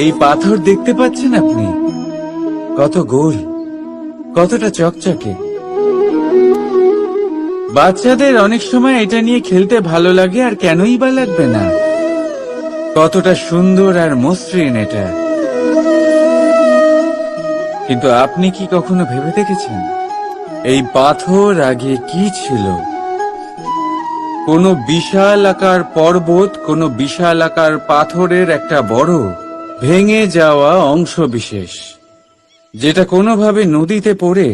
এই পাথর দেখতে পাচ্ছেন আপনি? কত গোল, কতটা চকচকে। বাচ্চাদের অনেক সময় এটা নিয়ে খেলতে ভালো লাগে, আর কেনই বা লাগবে না। কতটা সুন্দর আর মসৃণ এটা। কিন্তু আপনি কি কখনো ভেবে দেখেছেন এই পাথর আগে কি ছিল? কোনো বিশাল আকার পর্বত, কোনো বিশাল আকার পাথরের একটা বড় ভেঙে যাওয়া অংশ বিশেষ, যেটা কোনোভাবে নদীতে পড়ে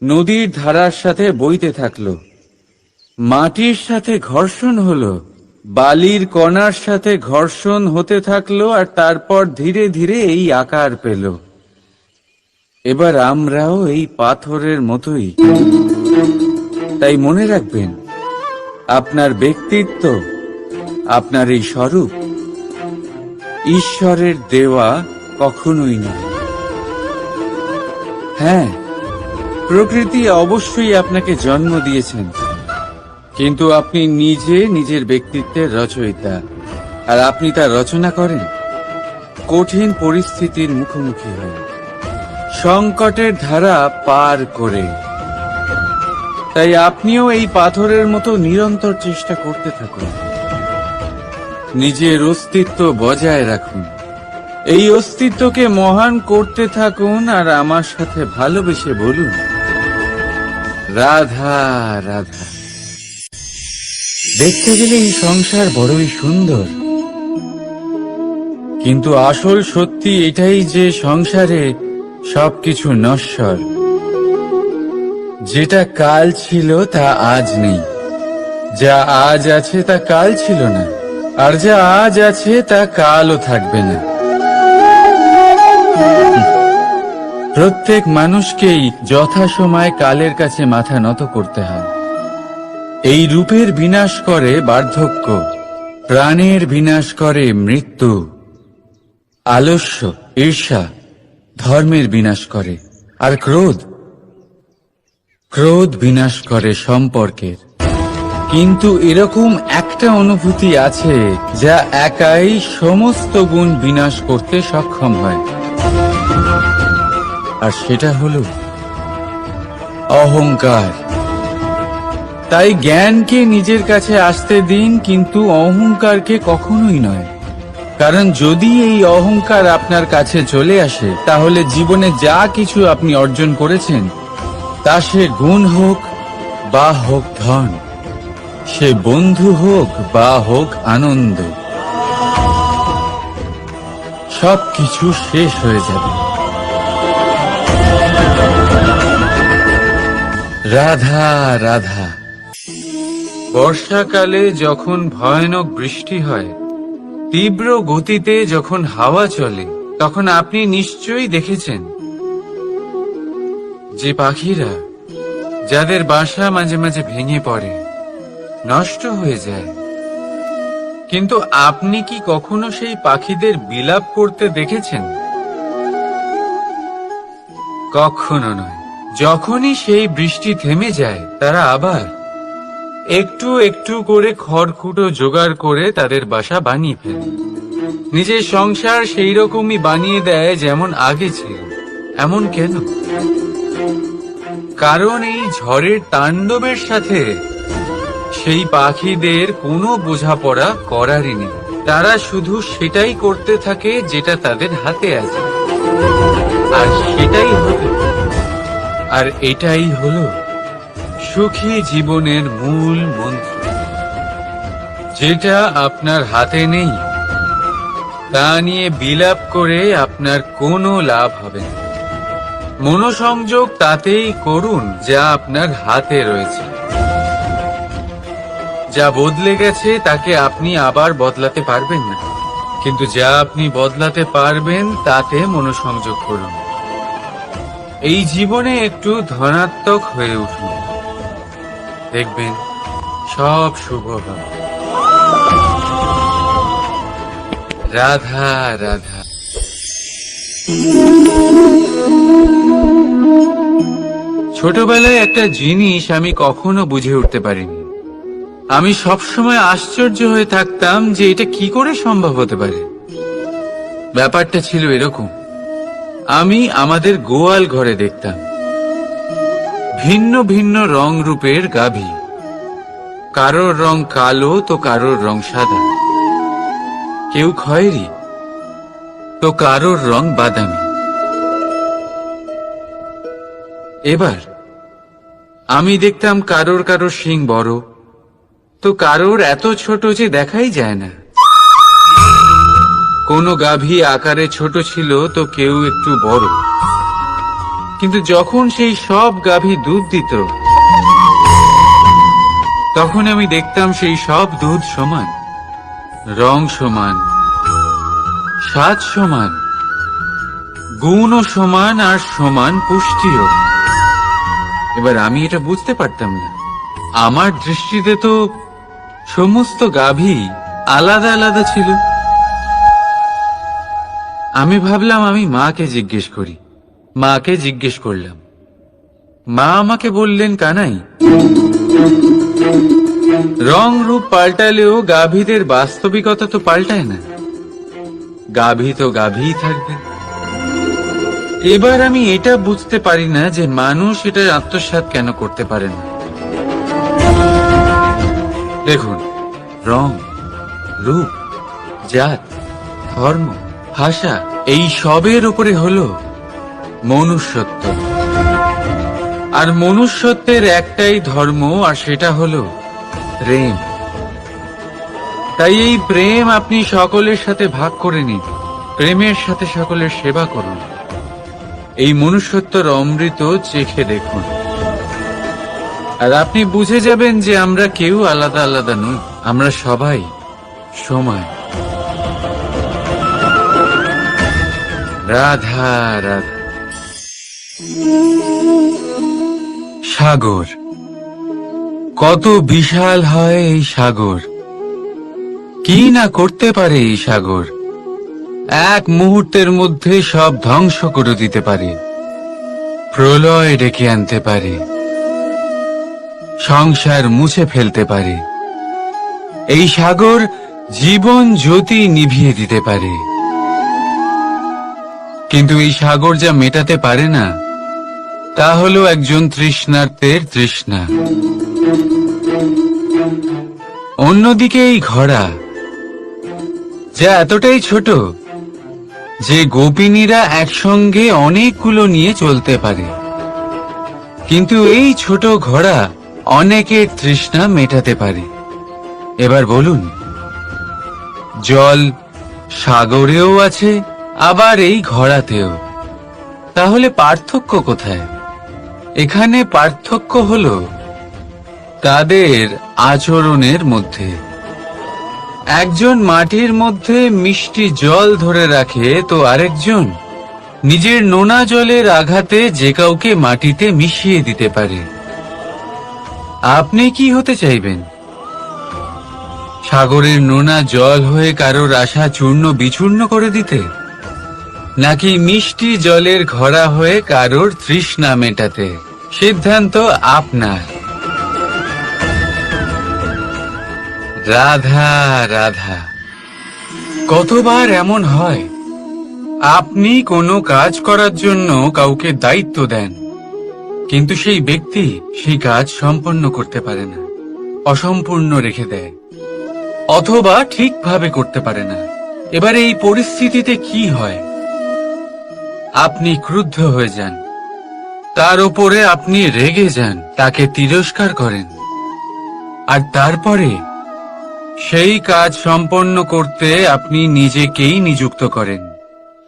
নদীর ধারার সাথে বইতে থাকলো, মাটির সাথে ঘর্ষণ হলো, বালির কণার সাথে ঘর্ষণ হতে থাকলো, আর তারপর ধীরে ধীরে এই আকার পেল। এবার আমরাও এই পাথরের মতোই। তাই মনে রাখবেন, আপনার ব্যক্তিত্ব, আপনার এই স্বরূপ ঈশ্বরের দেওয়া কখনোই নয়। হ্যাঁ, প্রকৃতি অবশ্যই আপনাকে জন্ম দিয়েছেন, কিন্তু আপনি নিজে নিজের ব্যক্তিত্বের রচয়িতা। আর আপনি তা রচনা করেন কঠিন পরিস্থিতির মুখোমুখি হয়ে, সংকটের ধারা পার করে। তাই আপনিও এই পাথরের মতো নিরন্তর চেষ্টা করতে থাকুন। নিজের অস্তিত্ব বজায় রাখুন, এই অস্তিত্বকে মহান করতে থাকুন, আর আমার সাথে ভালোবেসে বলুন, রাধা রাধা। দেখতে গেলে এই সংসার বড়ই সুন্দর, কিন্তু আসল সত্যি এটাই যে সংসারে সবকিছু নশ্বর। যেটা কাল ছিল তা আজ নেই, যা আজ আছে তা কাল ছিল না, আর যা আজ আছে তা কালও থাকবে না। প্রত্যেক মানুষকেই যথাসময়ে কালের কাছে মাথা নত করতে হয়। এই রূপের বিনাশ করে বার্ধক্য, প্রাণের বিনাশ করে মৃত্যু, আলস্য, ঈর্ষা ধর্মের বিনাশ করে, আর ক্রোধ বিনাশ করে সম্পর্কের। কিন্তু এরকম একটা অনুভূতি আছে যা একাই সমস্ত গুণ বিনাশ করতে সক্ষম হয়, আর সেটা হলো অহংকার। তাই জ্ঞানকে নিজের কাছে আসতে দিন, কিন্তু অহংকারকে কখনোই নয়। কারণ যদি এই অহংকার আপনার কাছে চলে আসে, তাহলে জীবনে যা কিছু আপনি অর্জন করেছেন, তা সে গুণ হোক বা হোক ধন, সে বন্ধু হোক বা হোক আনন্দ, সবকিছু শেষ হয়ে যাবে। রাধা রাধা। বর্ষাকালে যখন ভয়ানক বৃষ্টি হয়, তীব্র গতিতে যখন হাওয়া চলে, তখন আপনি নিশ্চয়ই দেখেছেন যে পাখিরা, যাদের বাসা মাঝে মাঝে ভেঙে পড়ে, নষ্ট হয়ে যায়। কিন্তু আপনি কি কখনো সেই পাখিদের বিলাপ করতে দেখেছেন? কখনো নয়। যখনই সেই বৃষ্টি থেমে যায়, তারা আবার একটু একটু করে খড়কুটো জোগাড় করে তাদের বাসা বানিয়ে ফেলে। নিজের সংসার সেই রকমই বানিয়ে দেয় যেমন আগে ছিল। এমন কেন? কারণ এই ঝড়ের তাণ্ডবের সাথে সেই পাখিদের কোনো বোঝাপড়া করারই নেই। তারা শুধু সেটাই করতে থাকে যেটা তাদের হাতে আছে, আর এটাই হলো সুখী জীবনের মূল মন্ত্র। যেটা আপনার হাতে নেই, তা নিয়ে বিলাপ করে আপনার কোনো লাভ হবে না। মনোসংযোগ তাতেই করুন যা আপনার হাতে রয়েছে। যা বদলে গেছে তাকে আপনি আবার বদলাতে পারবেন না, কিন্তু যা আপনি বদলাতে পারবেন তাতে মনোসংযোগ করুন। এই জীবনে একটু ধনাত্মক হয়ে উঠুন, দেখবেন সব শুভ হবে। রাধা রাধা। ছোটবেলায় একটা জিনিস আমি কখনো বুঝে উঠতে পারিনি। আমি সবসময় আশ্চর্য হয়ে থাকতাম যে এটা কি করে সম্ভব হতে পারে। ব্যাপারটা ছিল এরকম, আমি আমাদের গোয়াল ঘরে দেখতাম ভিন্ন ভিন্ন রং রূপের গাভী। কারোর রং কালো তো কারোর রং সাদা, কেউ খয়েরি তো কারোর রং বাদামি। এবার আমি দেখতাম কারোর কারোর শিং বড় তো কারোর এত ছোট যে দেখাই যায় না। কোনো গাভী আকারে ছোট ছিল তো কেউ একটু বড়। কিন্তু যখন সেই সব গাভী দুধ দিত তখন আমি দেখতাম সেই সব দুধ সমান, রং সমান, স্বাদ সমান, গুণও সমান, আর সমান পুষ্টিও। এবার আমি এটা বুঝতে পারতাম না। আমার দৃষ্টিতে তো সমস্ত গাভী আলাদা আলাদা ছিল। আমি ভাবলাম আমি মাকে জিজ্ঞেস করি। মাকে জিজ্ঞেস করলাম। মা আমাকে বললেন, কানাই, রং রূপ পাল্টালেও গাভীদের বাস্তবিকতা তো পাল্টায় না। গাভী তো গাভীই থাকবে। এবার আমি এটা বুঝতে পারি না যে মানুষ এটা আত্মসাৎ কেন করতে পারে না। দেখুন, রং, রূপ, জাত, ধর্ম, ভাষা, এই সবের উপরে হলো মনুষ্যত্ব। আর মনুষ্যত্বের একটাই ধর্ম, আর সেটা হলো প্রেম। তাই এই প্রেম আপনি সকলের সাথে ভাগ করে নিন। প্রেমের সাথে সকলের সেবা করুন। এই মনুষ্যত্বর অমৃত চেখে দেখুন, আর আপনি বুঝে যাবেন যে আমরা কেউ আলাদা আলাদা নই, আমরা সবাই সমান। রাধা রাধা। সাগর, কত বিশাল হয় এই সাগর! কি না করতে পারে এই সাগর! এক মুহূর্তের মধ্যে সব ধ্বংস করে দিতে পারে, প্রলয় ডেকে আনতে পারে, সংসার মুছে ফেলতে পারে। এই সাগর জীবন জ্যোতি নিভিয়ে দিতে পারে। কিন্তু এই সাগর যা মেটাতে পারে না তা হলো একজন তৃষ্ণার্তের তৃষ্ণা। অন্যদিকে এই ঘোড়া, যা এতটাই ছোট যে গোপিনীরা একসঙ্গে অনেকগুলো নিয়ে চলতে পারে, কিন্তু এই ছোট ঘোড়া অনেকের তৃষ্ণা মেটাতে পারে। এবার বলুন, জল সাগরেও আছে, আবার এই ঘোড়াতেও। তাহলে পার্থক্য কোথায়? এখানে পার্থক্য হলো তাদের আচরণের মধ্যে। একজন মাটির মধ্যে মিষ্টি জল ধরে রাখে তো আরেকজন নিজের নোনা জলের আঘাতে যে কাউকে মাটিতে মিশিয়ে দিতে পারে। আপনি কি হতে চাইবেন? সাগরের নোনা জল হয়ে কারোর আশা চূর্ণ বিচূর্ণ করে দিতে, নাকি মিষ্টি জলের ঘোড়া হয়ে কারোর তৃষ্ণা মেটাতে? সিদ্ধান্ত আপনার। রাধা রাধা। কতবার এমন হয়, আপনি কোনো কাজ করার জন্য কাউকে দায়িত্ব দেন, কিন্তু সেই ব্যক্তি সেই কাজ সম্পন্ন করতে পারে না, অসম্পূর্ণ রেখে দেয়, অথবা ঠিকভাবে করতে পারে না। এবার এই পরিস্থিতিতে কি হয়? আপনি ক্রুদ্ধ হয়ে যান, তার উপরে আপনি রেগে যান, তাকে তিরস্কার করেন, আর তারপরে সেই কাজ সম্পন্ন করতে আপনি নিজেকেই নিযুক্ত করেন,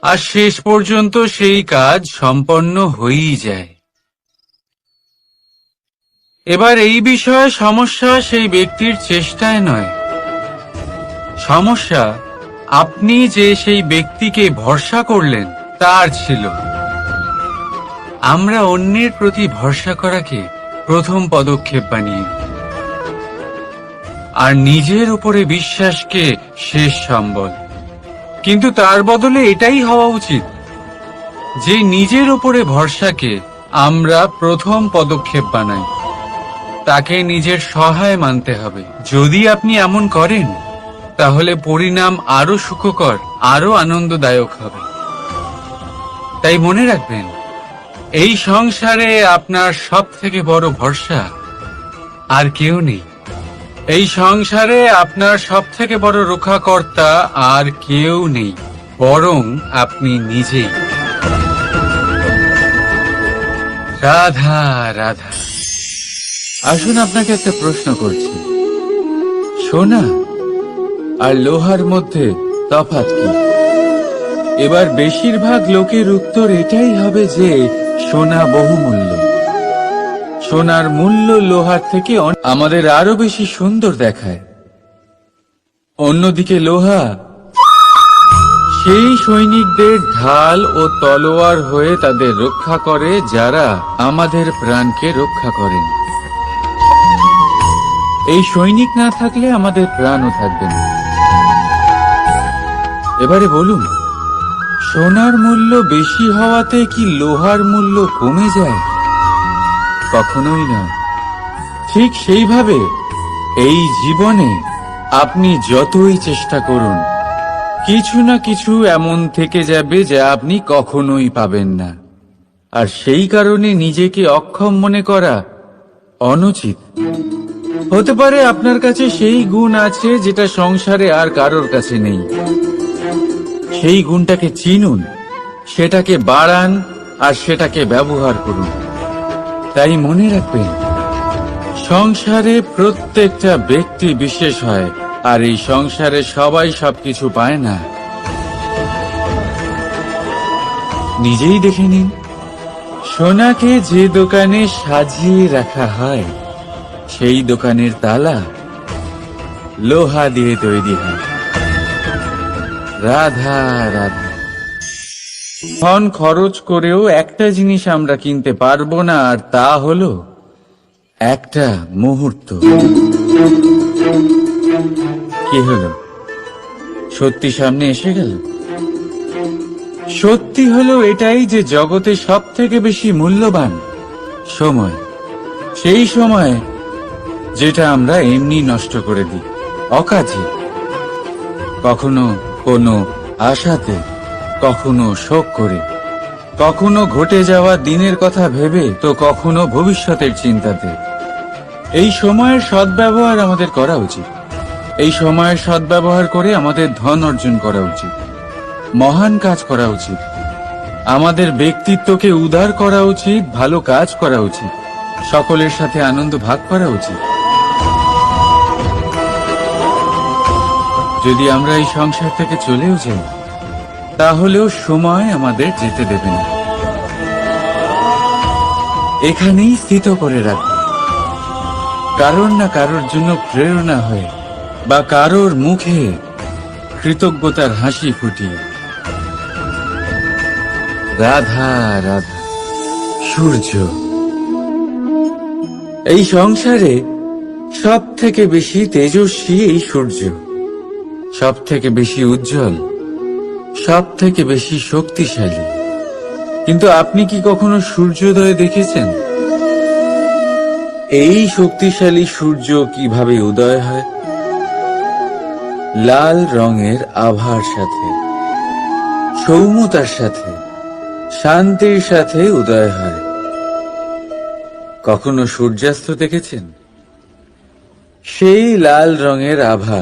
আর শেষ পর্যন্ত সেই কাজ সম্পন্ন হয়েই যায়। এবার এই বিষয়ে সমস্যা সেই ব্যক্তির চেষ্টায় নয়, সমস্যা আপনি যে সেই ব্যক্তিকে ভরসা করলেন তার ছিল। আমরা অন্যের প্রতি ভরসা করাকে প্রথম পদক্ষেপ বানিয়ে, আর নিজের উপরে বিশ্বাসকে শেষ সম্বল। কিন্তু তার বদলে এটাই হওয়া উচিত যে নিজের উপরে ভরসাকে আমরা প্রথম পদক্ষেপ বানাই, তাকে নিজের সহায় মানতে হবে। যদি আপনি এমন করেন তাহলে পরিণাম আরো সুখকর, আরো আনন্দদায়ক হবে। তাই মনে রাখবেন, এই সংসারে আপনার সব থেকে বড় ভরসা আর কেউ নেই। এই সংসারে আপনার সব থেকে বড় রক্ষাকর্তা আর কেউ নেই, বরং আপনি নিজেই। রাধা রাধা। আসুন আপনাকে একটা প্রশ্ন করছি, সোনা আর লোহার মধ্যে তফাৎ কি? এবার বেশিরভাগ লোকের উত্তর এটাই হবে যে সোনা বহুমূল্য। সোনার মূল্য লোহার থেকে আমাদের আরো বেশি সুন্দর দেখায়। অন্যদিকে লোহা সেই সৈনিকদের ঢাল ও তলোয়ার হয়ে তাদের রক্ষা করে, যারা আমাদের প্রাণকে রক্ষা করেন। এই সৈনিক না থাকলে আমাদের প্রাণও থাকবে না। এবারে বলুন, সোনার মূল্য বেশি হওয়াতে কি লোহার মূল্য কমে যায়? কখনোই না। ঠিক সেইভাবে এই জীবনে আপনি যতই চেষ্টা করুন, কিছু না কিছু এমন থেকে যাবে যা আপনি কখনোই পাবেন না। আর সেই কারণে নিজেকে অক্ষম মনে করা অনুচিত। হতে পারে আপনার কাছে সেই গুণ আছে যেটা সংসারে আর কারোর কাছে নেই। সেই গুণটাকে চিনুন, সেটাকে বাড়ান আর সেটাকে ব্যবহার করুন। তাই মনে রাখবেন, সংসারে প্রত্যেকটা ব্যক্তি বিশেষ হয়, আর এই সংসারে সবাই সবকিছু পায় না। নিজেই দেখে নিন, সোনাকে যে দোকানে সাজিয়ে রাখা হয়, সেই দোকানের তালা লোহা দিয়ে তৈরি হয়। রাধা রাধা। ধন খরচ করেও একটা জিনিস আমরা কিনতে পারবো না, আর তা হলো একটা মুহূর্ত। কি হলো? সত্যি সামনে এসে গেল? সত্যি হলো এটাই যে জগতে সব থেকে বেশি মূল্যবান সময়। সেই সময় যেটা আমরা এমনি নষ্ট করে দিই, অকাজে, কখনো কোনো আশাতে, কখনো শোক করে, কখনো ঘটে যাওয়া দিনের কথা ভেবে, তো কখনো ভবিষ্যতের চিন্তাতে। এই সময়ের সদ্ব্যবহার আমাদের করা উচিত। এই সময়ের সদ্ব্যবহার করে আমাদের ধন অর্জন করা উচিত, মহান কাজ করা উচিত, আমাদের ব্যক্তিত্বকে উদার করা উচিত, ভালো কাজ করা উচিত, সকলের সাথে আনন্দ ভাগ করা উচিত। যদি আমরা এই সংসার থেকে চলেও যাই, তাহলেও সময় আমাদের যেতে দেবে না। এখানেই স্থিত করে রাখবে, কারোর না কারোর জন্য প্রেরণা হয়ে, বা কারোর মুখে কৃতজ্ঞতার হাসি ফুটিয়ে। রাধা রাধা। সূর্য। এই সংসারে সব থেকে বেশি তেজস্বী এই সূর্য, সব থেকে বেশি উজ্জ্বল, সব থেকে বেশি শক্তিশালী। কিন্তু আপনি কি কখনো সূর্যোদয় দেখেছেন? এই শক্তিশালী সূর্য কিভাবে উদয় হয়? লাল রঙের আভার সাথে, সৌম্যতার সাথে, শান্তির সাথে উদয় হয়। কখনো সূর্যাস্ত দেখেছেন? সেই লাল রঙের আভা,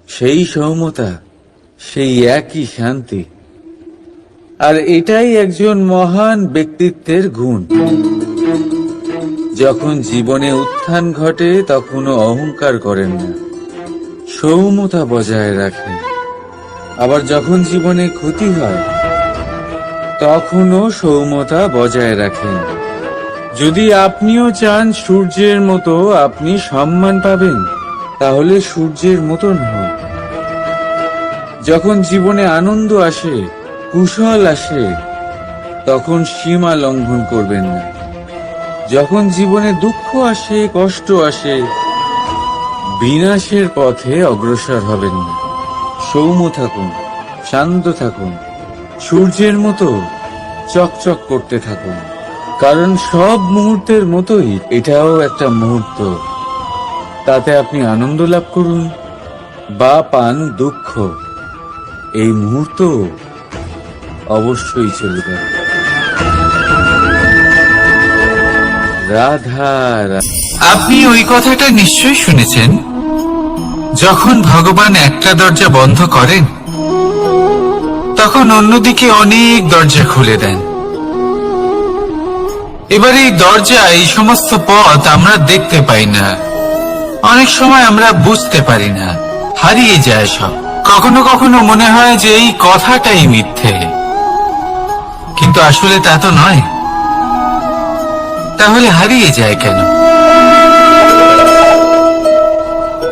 সেই সৌম্যতা, সেই একই শান্তি। আর এটাই একজন মহান ব্যক্তিত্বের গুণ। যখন জীবনে উত্থান ঘটে, তখনও অহংকার করেন না, সৌম্যতা বজায় রাখেন। আবার যখন জীবনে ক্ষতি হয়, তখনও সৌম্যতা বজায় রাখেন। যদি আপনিও চান সূর্যের মতো আপনি সম্মান পাবেন, তাহলে সূর্যের মতন হন। যখন জীবনে আনন্দ আসে, কুশল আসে, তখন সীমা লঙ্ঘন করবেন না। যখন জীবনে দুঃখ আসে, কষ্ট আসে, বিনাশের পথে অগ্রসর হবেন না। সৌম্য থাকুন, শান্ত থাকুন, সূর্যের মতো চকচক করতে থাকুন। কারণ সব মুহূর্তের মতোই এটাও একটা মুহূর্ত। তাতে আপনি আনন্দ লাভ করুন, বা পান দুঃখ, এই মুহূর্ত অবশ্যই চলে যাবে। রাধা রাধা। আপনি ওই কথাটা নিশ্চয়ই শুনেছেন, যখন ভগবান একটা দরজা বন্ধ করেন তখন অন্যদিকে অনেক দরজা খুলে দেন। এবার এই দরজা, এই সমস্ত পথ আমরা দেখতে পাই না, অনেক সময় আমরা বুঝতে পারি না, হারিয়ে যায় সব। কখনো কখনো মনে হয় যে এই কথাটাই মিথ্যে, কিন্তু আসলে তা তো নয়। তাহলে হারিয়ে যায় কেন?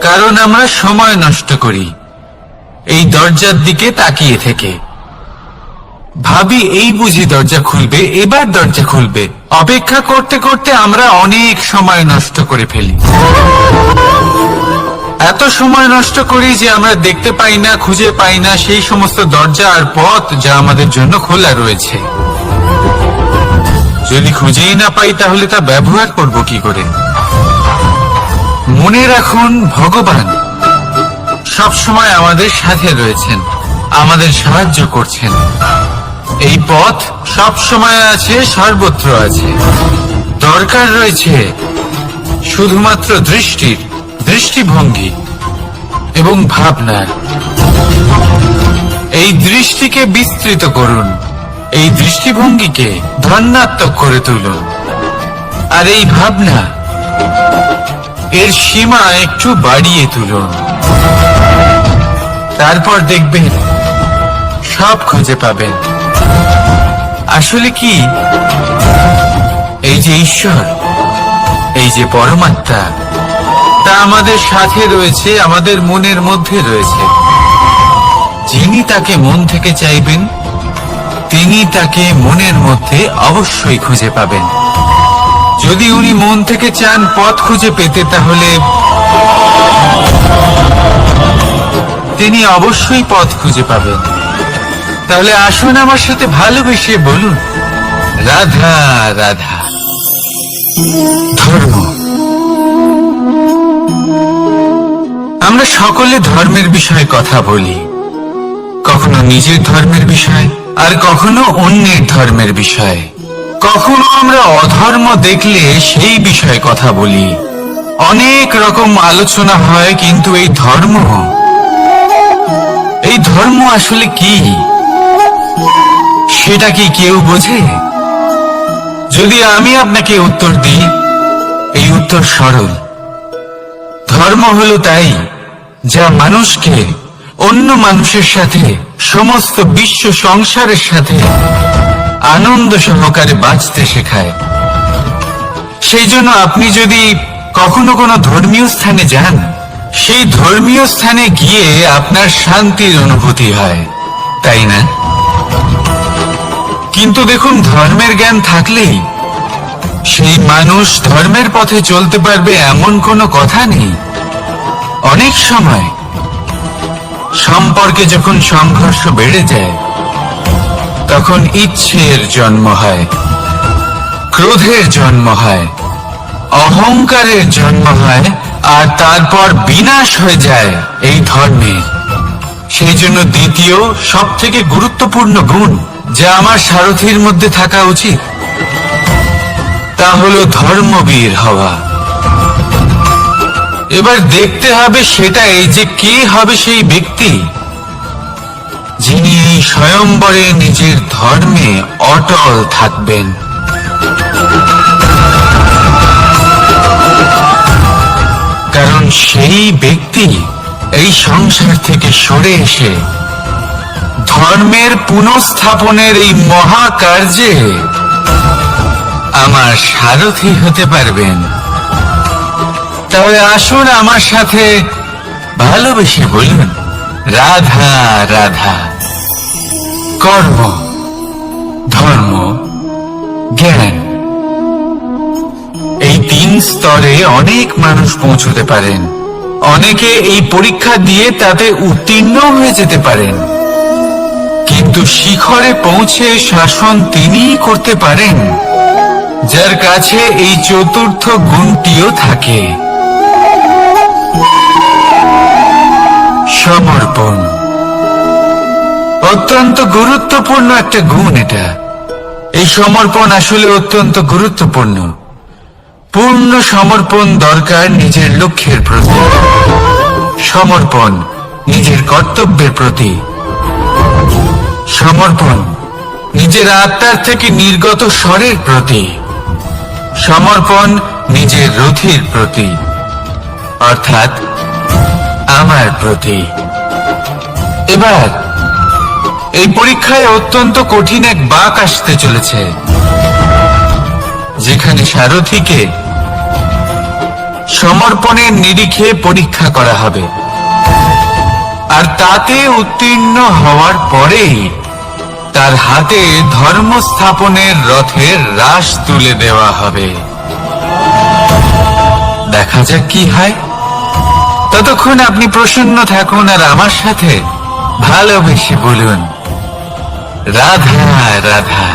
কারণ আমরা সময় নষ্ট করি এই দরজার দিকে তাকিয়ে থেকে। ভাবি এই বুঝি দরজা খুলবে, এবার দরজা খুলবে। অপেক্ষা করতে করতে আমরা অনেক সময় নষ্ট করে ফেলি। এত সময় নষ্ট করি যে আমরা দেখতে পাই না, খুঁজে পাই না সেই সমস্ত দরজা আর পথ যা আমাদের জন্য খোলা রয়েছে। যদি খুঁজেই না পাই তাহলে তা ব্যবহার করব কি করে? মনে রাখুন, ভগবান সব সময় আমাদের সাথে রয়েছেন, আমাদের সাহায্য করছেন। এই পথ সব সময় আছে, সর্বত্র আছে। দরকার রয়েছে শুধুমাত্র দৃষ্টির, দৃষ্টিভঙ্গি এবং ভাবনার। এই দৃষ্টিকে বিস্তৃত করুন, এই দৃষ্টিভঙ্গিকে ধন্যাত্মক করে তুলুন, আর এই ভাবনা, এর সীমা একটু বাড়িয়ে তুলুন। তারপর দেখবেন সব খুঁজে পাবেন। আসলে কি, এই যে ঈশ্বর, এই যে পরমাত্মা, তা আমাদের সাথে রয়েছে, আমাদের মনের মধ্যে রয়েছে। যিনি তাকে মন থেকে চাইবেন তিনি তাকে মনের মধ্যে অবশ্যই খুঁজে পাবেন। যদি উনি মন থেকে চান পথ খুঁজে পেতে, তাহলে তিনি অবশ্যই পথ খুঁজে পাবেন। তাহলে আসুন আমার সাথে ভালোবেসে বলুন, রাধা রাধা। ধর্ম, আমরা সকলে ধর্মের বিষয়ে কথা বলি, কখনো নিজের ধর্মের বিষয়, আর কখনো অন্যের ধর্মের বিষয়। কখনো আমরা অধর্ম দেখলে সেই বিষয়ে কথা বলি। অনেক রকম আলোচনা হয়, কিন্তু এই ধর্ম আসলে কি, সেটা কি কেউ বোঝে? যদি আমি আপনাকে উত্তর দিই, এই উত্তর সরল। ধর্ম হলো তাই যা মানুষকে অন্য মানুষের সাথে, সমস্ত বিশ্ব সংসারের সাথে আনন্দ সহকারে বাঁচতে শেখায়। সেই জন্য আপনি যদি কখনো কোনো ধর্মীয় স্থানে যান, সেই ধর্মীয় স্থানে গিয়ে আপনার শান্তির অনুভূতি হয়, তাই না? কিন্তু দেখুন, ধর্মের জ্ঞান থাকলেই সেই মানুষ ধর্মের পথে চলতে পারবে এমন কোনো কথা নেই। অনেক সময় সম্পর্কে যখন সংঘর্ষ বেড়ে যায়, তখন ইচ্ছের জন্ম হয়, ক্রোধের জন্ম হয়, অহংকারের জন্ম হয়, আর তারপর বিনাশ হয়ে যায় এই ধর্মের। সেই জন্য দ্বিতীয় সব থেকে গুরুত্বপূর্ণ গুণ যা আমার সারথীর মধ্যে থাকা উচিত, তা হলো ধর্মবীর হওয়া। এবার দেখতে হবে সেটাই যে কে হবে সেই ব্যক্তি যিনি এই স্বয়ম্বরে নিজের ধর্মে অটল থাকবেন। কারণ সেই ব্যক্তি এই সংসার থেকে সরে এসে ধর্মের পুনঃস্থাপনের এই মহাকার্যে আমার সারথী হতে পারবেন। তাহলে আসুন আমার সাথে ভালোবেসে বলুন, রাধা রাধা। কর্ম, ধর্ম, জ্ঞান, এই তিন স্তরে অনেক মানুষ পৌঁছতে পারেন। অনেকে এই পরীক্ষা দিয়ে তাতে উত্তীর্ণ হয়ে যেতে পারেন, কিন্তু শিখরে পৌঁছে শাসন তিনিই করতে পারেন যার কাছে এই চতুর্থ গুণটিও থাকে। সমর্পণ। অত্যন্ত গুরুত্বপূর্ণ একটা গুণ এটা। এই সমর্পণ আসলে অত্যন্ত গুরুত্বপূর্ণ। পূর্ণ সমর্পণ দরকার নিজের লক্ষ্যের প্রতি, সমর্পণ নিজের কর্তব্যের প্রতি, সমর্পণ নিজের আত্মার থেকে নির্গত স্বরের প্রতি, সমর্পণ নিজের রথির প্রতি, অর্থাৎ আমার প্রতি। এবার এই পরীক্ষায় অত্যন্ত কঠিন এক বাঁক আসতে চলেছে, যেখানে সারথীকে সমর্পণের নিরিখে পরীক্ষা করা হবে, আর তাতে উত্তীর্ণ হওয়ার পরেই তার হাতে ধর্ম স্থাপনের রথের রাশ তুলে দেওয়া হবে। দেখা যাক কি হয়। ততক্ষণ আপনি প্রসন্ন থাকুন আর আমার সাথে ভালোবেসে বলুন, রাধা রাধা।